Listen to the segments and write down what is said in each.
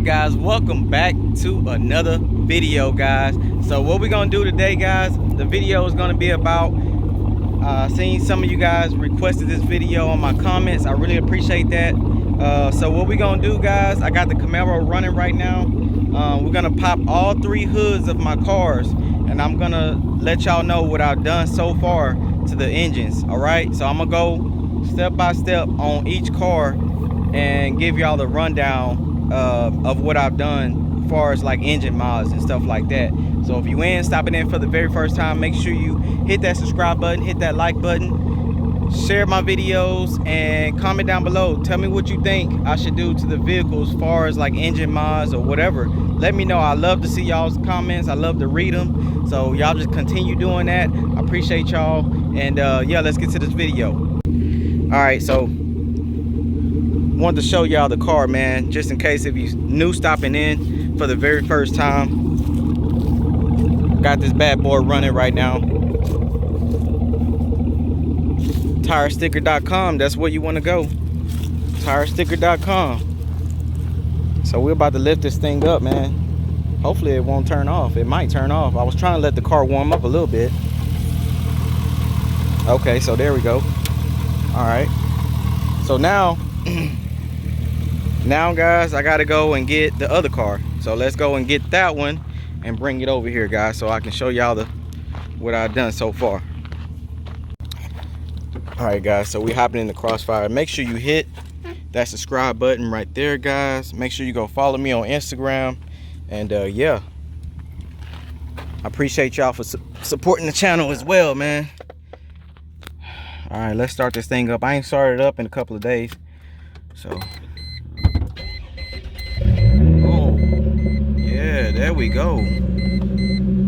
Alright guys, welcome back to another video, guys. So what we're gonna do today, guys, the video is gonna be about seeing some of you guys requested this video on my comments. I really appreciate that. So what we're gonna do, guys, I got the Camaro running right now. We're gonna pop all three hoods of my cars, and I'm gonna let y'all know what I've done so far to the engines. All right, so I'm gonna go step by step on each car and give y'all the rundown of what I've done as far as like engine mods and stuff like that. So if you stopping in for the very first time, make sure you hit that subscribe button, hit that like button, share my videos, and comment down below. Tell me what you think I should do to the vehicles as far as like engine mods or whatever. Let me know. I love to see y'all's comments. I love to read them. So y'all just continue doing that. I appreciate y'all. And yeah, let's get to this video. All right, so wanted to show y'all the car, man, just in case if you new stopping in for the very first time. Got this bad boy running right now. Tiresticker.com, that's where you want to go. Tiresticker.com. So we're about to lift this thing up, man. Hopefully it won't turn off. It might turn off. I was trying to let the car warm up a little bit. Okay, so there we go. All right, so now guys, I gotta go and get the other car. So let's go and get that one and bring it over here, guys, so I can show y'all what I've done so far. All right, guys, so we hopping in the crossfire. Make sure you hit that subscribe button right there, guys. Make sure you go follow me on Instagram. And yeah, I appreciate y'all for supporting the channel as well, man. All right, let's start this thing up. I ain't started up in a couple of days, so oh yeah, there we go.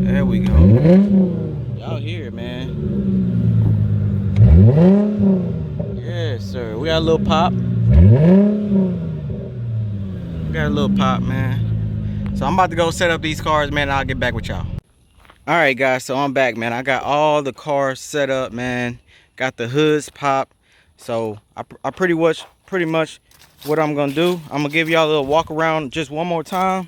There we go. Y'all hear it, man. Yes, sir. We got a little pop. We got a little pop, man. So I'm about to go set up these cars, man, and I'll get back with y'all. All right, guys, so I'm back, man. I got all the cars set up, man. Got the hoods popped. So I pretty much what I'm gonna do, I'm gonna give y'all a little walk around just one more time,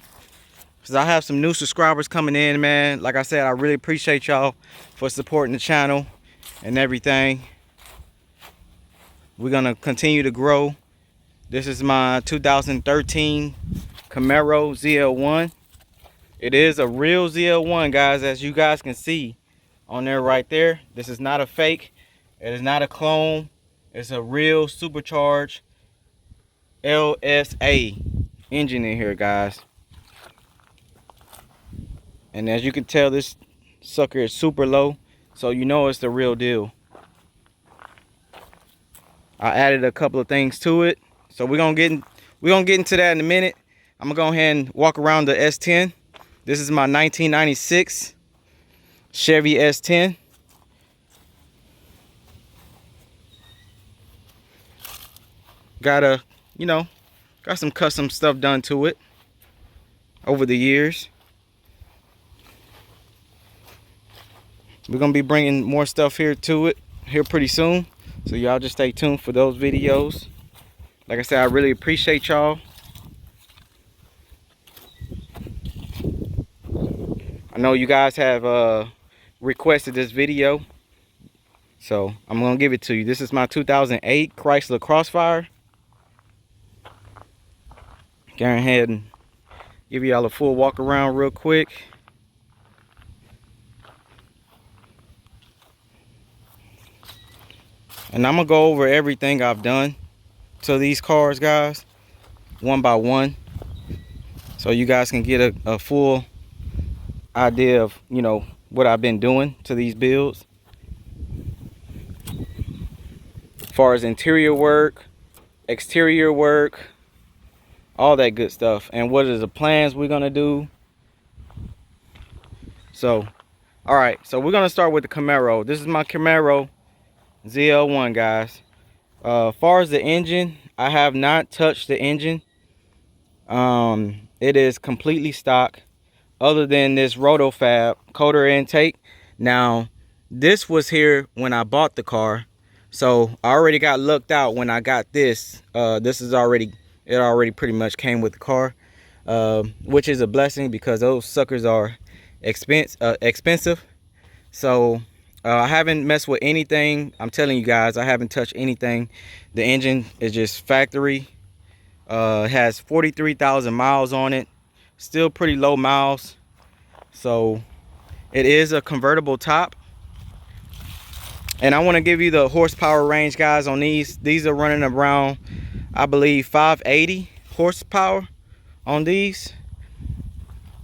because I have some new subscribers coming in, man. Like I said, I really appreciate y'all for supporting the channel and everything. We're gonna continue to grow. This is my 2013 Camaro Zl1. It is a real Zl1, guys, as you guys can see on there right there. This is not a fake. It is not a clone. It's a real supercharged LSA engine in here, guys. And as you can tell, this sucker is super low, so you know it's the real deal. I added a couple of things to it, so we're gonna get into that in a minute. I'm gonna go ahead and walk around the S10. This is my 1996 Chevy S10. Got some custom stuff done to it over the years. We're gonna be bringing more stuff here pretty soon, so y'all just stay tuned for those videos. Like I said, I really appreciate y'all. I know you guys have requested this video, so I'm gonna give it to you. This is my 2008 Chrysler Crossfire. Go ahead and give y'all a full walk around real quick. And I'm gonna go over everything I've done to these cars, guys, one by one, so you guys can get a full idea of, you know, what I've been doing to these builds. As far as interior work, exterior work, all that good stuff, and what are the plans we're gonna do. So all right, so we're gonna start with the Camaro. This is my Camaro Zl1, guys. Far as the engine, I have not touched the engine. It is completely stock, other than this Rotofab coater intake. Now this was here when I bought the car, so I already got looked out when I got this. It already pretty much came with the car. which is a blessing because those suckers are expensive. So I haven't messed with anything. I'm telling you guys, I haven't touched anything. The engine is just factory. It has 43,000 miles on it. Still pretty low miles. So it is a convertible top. And I want to give you the horsepower range, guys, on these. These are running around, I believe, 580 horsepower on these.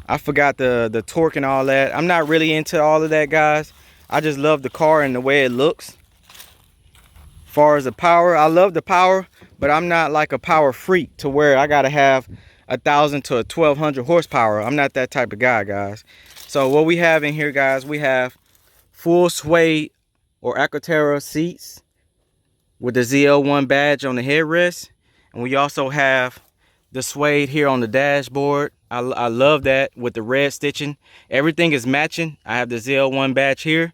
I forgot the torque and all that. I'm not really into all of that, guys. I just love the car and the way it looks. As far as the power, I love the power, but I'm not like a power freak to where I gotta have 1,000 to 1,200 horsepower. I'm not that type of guy, guys. So what we have in here, guys, we have full suede or Alcantara seats with the Zl1 badge on the headrest, and we also have the suede here on the dashboard. I love that with the red stitching. Everything is matching. I have the Zl1 badge here.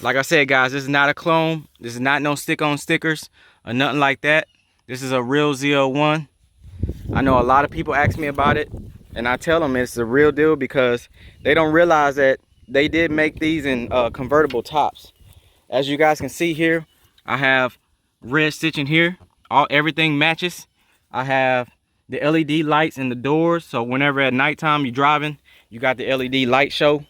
Like I said, guys, this is not a clone. This is not no stick-on stickers or nothing like that. This is a real Zl1. I know a lot of people ask me about it, and I tell them it's a real deal because they don't realize that they did make these in convertible tops. As you guys can see here, I have red stitching here. Everything matches. I have the LED lights in the doors, so whenever at nighttime you're driving, you got the LED light show.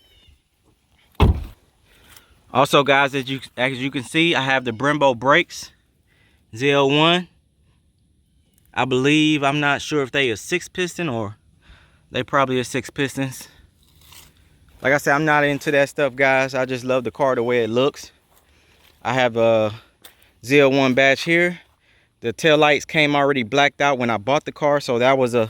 Also, guys, as you can see, I have the Brembo Brakes Zl1. I believe, I'm not sure if they are 6-piston or they probably are 6 pistons. Like I said, I'm not into that stuff, guys. I just love the car the way it looks. I have a Zl1 badge here. The tail lights came already blacked out when I bought the car, so that was a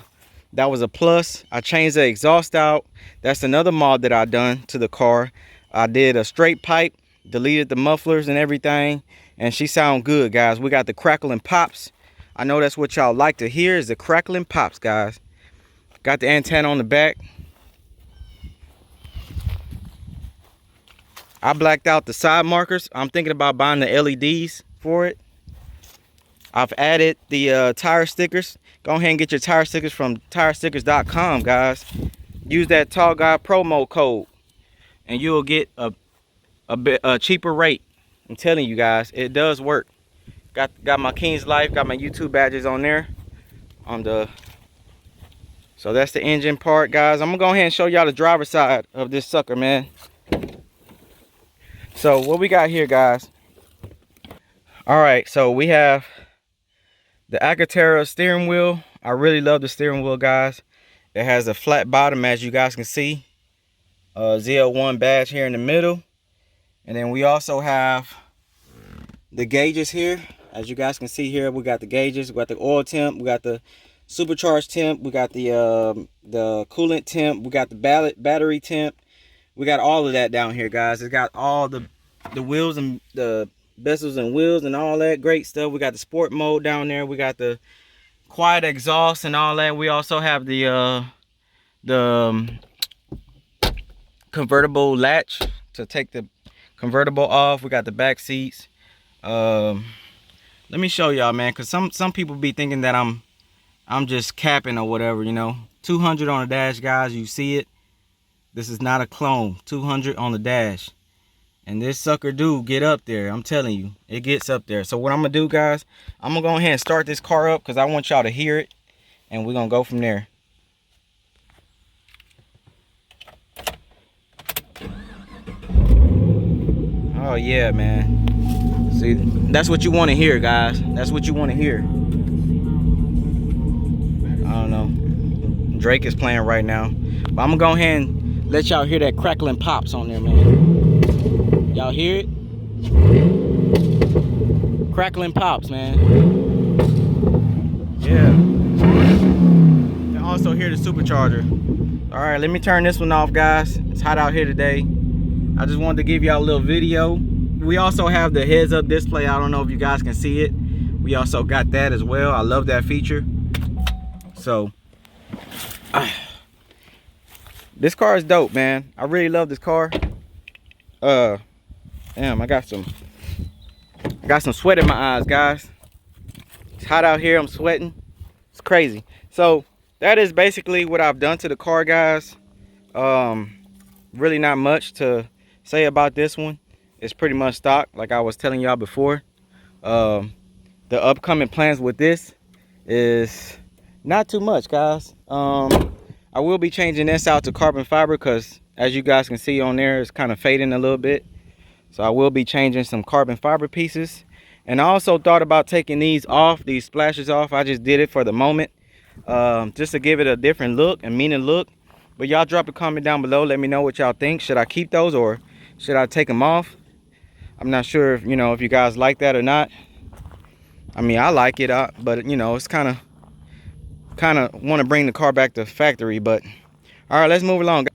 plus. I changed the exhaust out. That's another mod that I done to the car. I did a straight pipe, deleted the mufflers and everything, and she sound good, guys. We got the crackling pops. I know that's what y'all like to hear, is the crackling pops, guys. Got the antenna on the back. I blacked out the side markers. I'm thinking about buying the LEDs for it. I've added the tire stickers. Go ahead and get your tire stickers from tirestickers.com, guys. Use that Tall Guy promo code and you'll get a cheaper rate. I'm telling you guys, it does work. Got my King's Life, got my YouTube badges on there. So that's the engine part, guys. I'm gonna go ahead and show y'all the driver's side of this sucker, man. So what we got here, guys. All right, so we have the Alcantara steering wheel. I really love the steering wheel, guys. It has a flat bottom, as you guys can see. Zl1 badge here in the middle. And then we also have the gauges here. As you guys can see here, we got the gauges. We got the oil temp. We got the supercharged temp. We got the coolant temp. We got the battery temp. We got all of that down here, guys. It's got all the wheels and the bezels and wheels and all that great stuff. We got the sport mode down there. We got the quiet exhaust and all that. We also have the convertible latch to take the convertible off. We got the back seats. Let me show y'all, man, because some people be thinking that I'm just capping or whatever, you know. 200 on the dash, guys. You see it. This is not a clone. 200 on the dash. And this sucker do get up there. I'm telling you, it gets up there. So what I'm gonna do, guys, I'm gonna go ahead and start this car up because I want y'all to hear it, and we're gonna go from there. Oh yeah, man. See, that's what you want to hear, guys. That's what you want to hear. I don't know. Drake is playing right now, but I'm gonna go ahead and let y'all hear that crackling pops on there, man. Y'all hear it? Crackling pops, man. Yeah. You can also hear the supercharger. All right, let me turn this one off, guys. It's hot out here today. I just wanted to give y'all a little video. We also have the heads-up display. I don't know if you guys can see it. We also got that as well. I love that feature. So, this car is dope, man. I really love this car. Damn, I got some sweat in my eyes, guys. It's hot out here. I'm sweating. It's crazy. So that is basically what I've done to the car, guys. Really not much to say about this one. It's pretty much stock, like I was telling y'all before. The upcoming plans with this is not too much, guys. I will be changing this out to carbon fiber because, as you guys can see on there, it's kind of fading a little bit. So I will be changing some carbon fiber pieces. And I also thought about taking these off, these splashes off. I just did it for the moment, just to give it a different look and meaning look. But y'all drop a comment down below. Let me know what y'all think. Should I keep those or should I take them off? I'm not sure if, if you guys like that or not. I mean, I like it, but it's kind of want to bring the car back to factory. But all right, let's move along.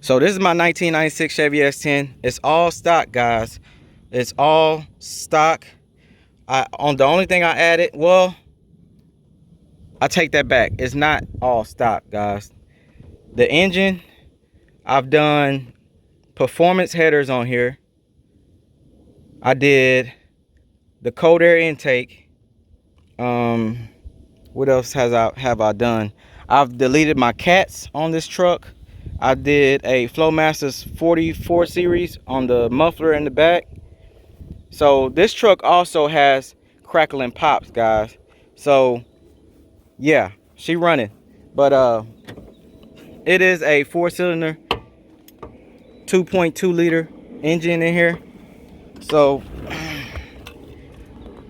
So this is my 1996 Chevy S10. It's all stock, guys. It's all stock. The only thing I added, well, I take that back. It's not all stock, guys. The engine, I've done performance headers on here. I did the cold air intake. What else have I done? I've deleted my cats on this truck. I did a Flowmasters 44 series on the muffler in the back. So this truck also has crackling pops, guys. So yeah, she running. But it is a 4-cylinder 2.2 liter engine in here. So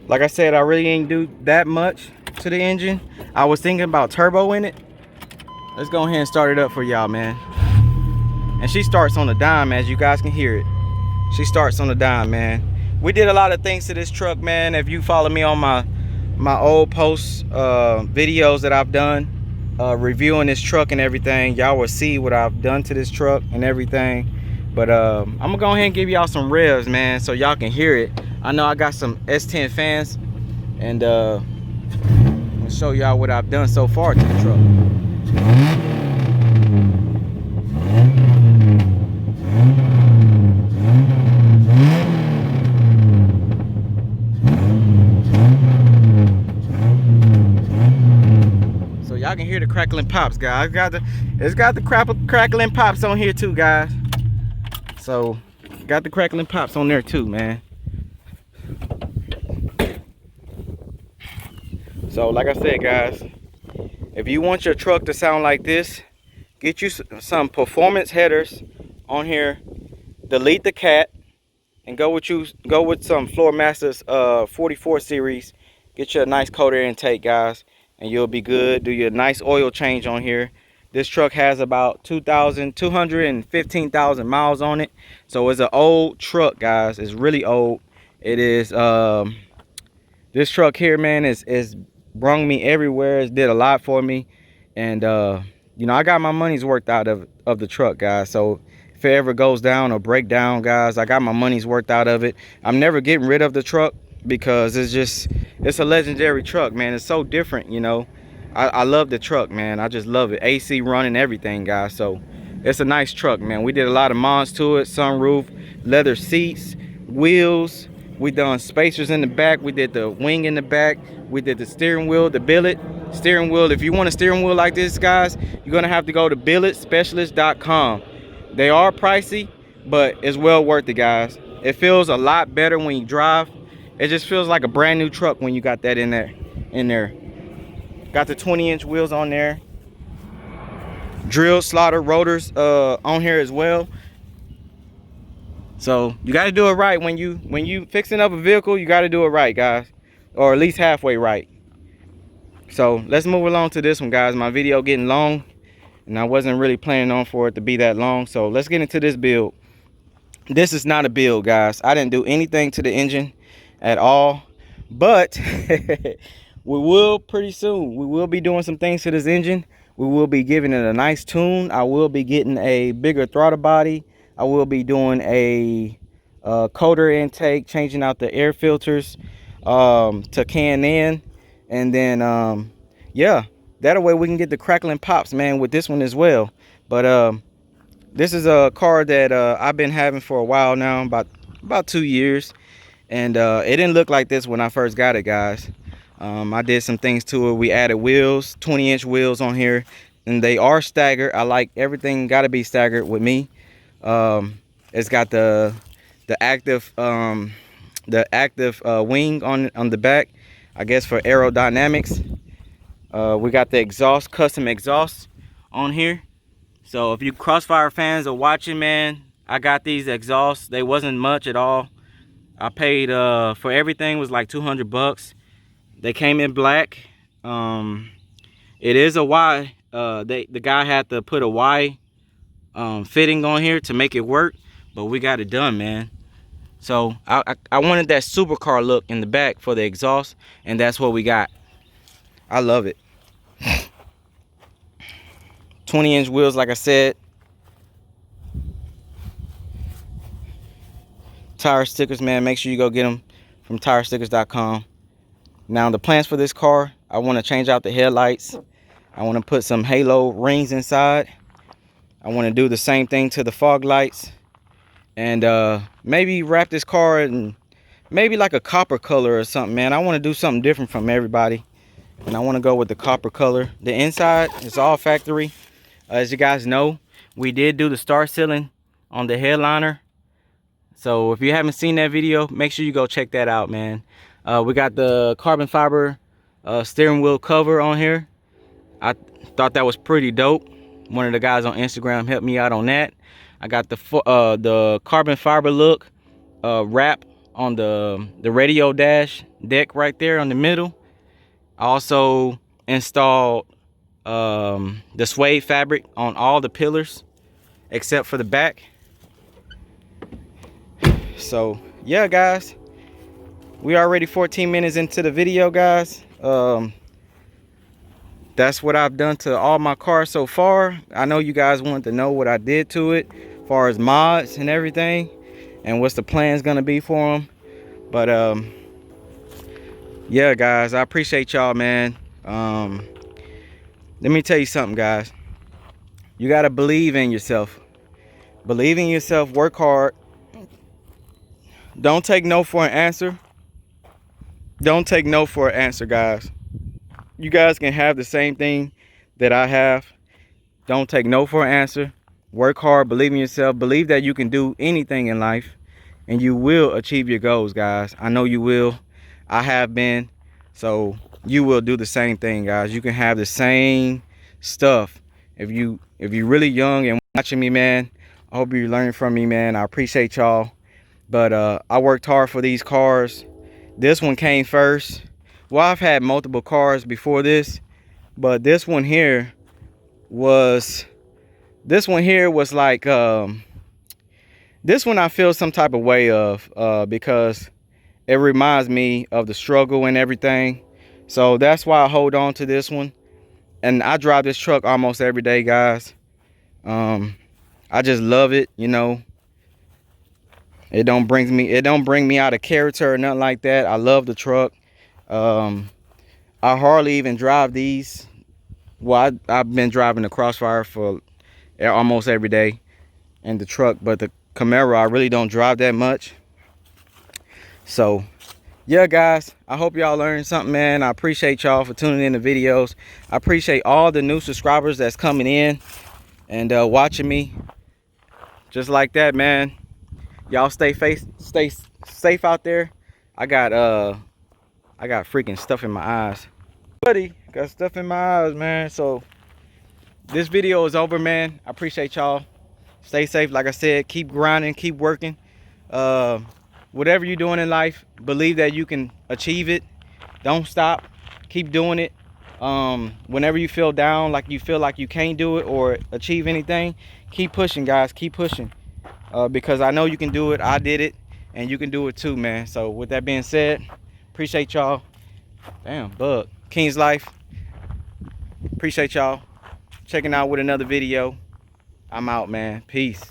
like I said, I really ain't do that much to the engine. I was thinking about turbo in it. Let's go ahead and start it up for y'all, man. And she starts on a dime, as you guys can hear it. She starts on a dime, man. We did a lot of things to this truck, man. If you follow me on my old posts, videos that I've done, reviewing this truck and everything, y'all will see what I've done to this truck and everything. But I'm gonna go ahead and give y'all some revs, man, so y'all can hear it. I know I got some S10 fans, and I'm gonna show y'all what I've done so far to the truck. So y'all can hear the crackling pops, guys. It's got the crackling pops on here too, guys. So got the crackling pops on there too, man. So like I said, guys, if you want your truck to sound like this, get you some performance headers on here, delete the cat, and go with some Flowmasters 44 series. Get you a nice cold air intake, guys, and you'll be good. Do your nice oil change on here. This truck has about 215,000 miles on it. So it's an old truck, guys. It's really old. It is this truck here, man, is brung me everywhere. It did a lot for me. And I got my money's worth out of the truck, guys. So if it ever goes down or break down, guys, I got my money's worth out of it. I'm never getting rid of the truck because it's a legendary truck, man. It's so different, I love the truck, man. I just love it. AC running, everything, guys. So it's a nice truck, man. We did a lot of mods to it. Sunroof, leather seats, wheels. We done spacers in the back. We did the wing in the back. We did the steering wheel, the billet steering wheel. If you want a steering wheel like this, guys, you're gonna have to go to billetspecialist.com. They are pricey, but it's well worth it, guys. It feels a lot better when you drive. It just feels like a brand new truck when you got that in there. Got the 20-inch wheels on there. Drill slaughter rotors on here as well. So you got to do it right when you fixing up a vehicle. You got to do it right, guys, or at least halfway right. So let's move along to this one, guys. My video getting long, and I wasn't really planning on for it to be that long. So let's get into this build. This is not a build, guys. I didn't do anything to the engine at all, but we will pretty soon. We will be doing some things to this engine. We will be giving it a nice tune. I will be getting a bigger throttle body. I will be doing a colder intake, changing out the air filters to Can-Am, and then yeah, that way we can get the crackling pops, man, with this one as well. But this is a car that I've been having for a while now, about 2 years, and it didn't look like this when I first got it, guys. I did some things to it. We added wheels, 20-inch wheels on here, and they are staggered. I like everything got to be staggered with me. It's got the active wing on the back, I guess, for aerodynamics. We got the exhaust, custom exhaust on here. So if you Crossfire fans are watching, man, I got these exhausts. They wasn't much at all. I paid for everything was like 200 bucks. They came in black. It is a Y. The guy had to put a Y fitting on here to make it work, but we got it done, man. So I wanted that supercar look in the back for the exhaust, and that's what we got. I love it. 20-inch wheels, like I said. Tire stickers, man, make sure you go get them from tirestickers.com. Now the plans for this car, I want to change out the headlights. I want to put some halo rings inside. I want to do the same thing to the fog lights, and maybe wrap this car in maybe like a copper color or something, man. I want to do something different from everybody, and I want to go with the copper color. The inside is all factory. As you guys know, we did do the star sealing on the headliner. So if you haven't seen that video, make sure you go check that out, man. We got the carbon fiber steering wheel cover on here. I thought that was pretty dope. One of the guys on Instagram helped me out on that. I got the carbon fiber look wrap on the radio dash deck right there on the middle. I also installed the suede fabric on all the pillars except for the back. So yeah, guys, we are already 14 minutes into the video, guys. That's what I've done to all my cars so far. I know you guys want to know what I did to it as far as mods and everything, and what's the plans gonna be for them. But yeah, guys, I appreciate y'all, man. Let me tell you something, guys. You gotta believe in yourself. Believe in yourself, work hard. Don't take no for an answer. Don't take no for an answer, guys. You guys can have the same thing that I have. Don't take no for an answer. Work hard, believe in yourself. Believe that you can do anything in life, and you will achieve your goals, guys. I know you will. I have been. So you will do the same thing, guys. You can have the same stuff. If you're really young and watching me, man, I hope you're learning from me, man. I appreciate y'all. But I worked hard for these cars. This one came first. Well, I've had multiple cars before this, but this one here was like, this one I feel some type of way of, because it reminds me of the struggle and everything. So that's why I hold on to this one. And I drive this truck almost every day, guys. I just love it, you know. It don't bring me out of character or nothing like that. I love the truck. I hardly even drive these. Well, I've been driving the Crossfire for almost every day in the truck, but the Camaro I really don't drive that much. So yeah, guys, I hope y'all learned something, man. I appreciate y'all for tuning in the videos. I appreciate all the new subscribers that's coming in and watching me. Just like that, man. Y'all stay safe out there. I got freaking stuff in my eyes. Buddy, got stuff in my eyes, man. So this video is over, man. I appreciate y'all. Stay safe. Like I said, keep grinding, keep working. Whatever you're doing in life, believe that you can achieve it. Don't stop. Keep doing it. Whenever you feel down, like you feel like you can't do it or achieve anything, keep pushing, guys. Keep pushing. Because I know you can do it. I did it, and you can do it too, man. So with that being said, appreciate y'all. Damn, bug. King's Life. Appreciate y'all checking out with another video. I'm out, man. Peace.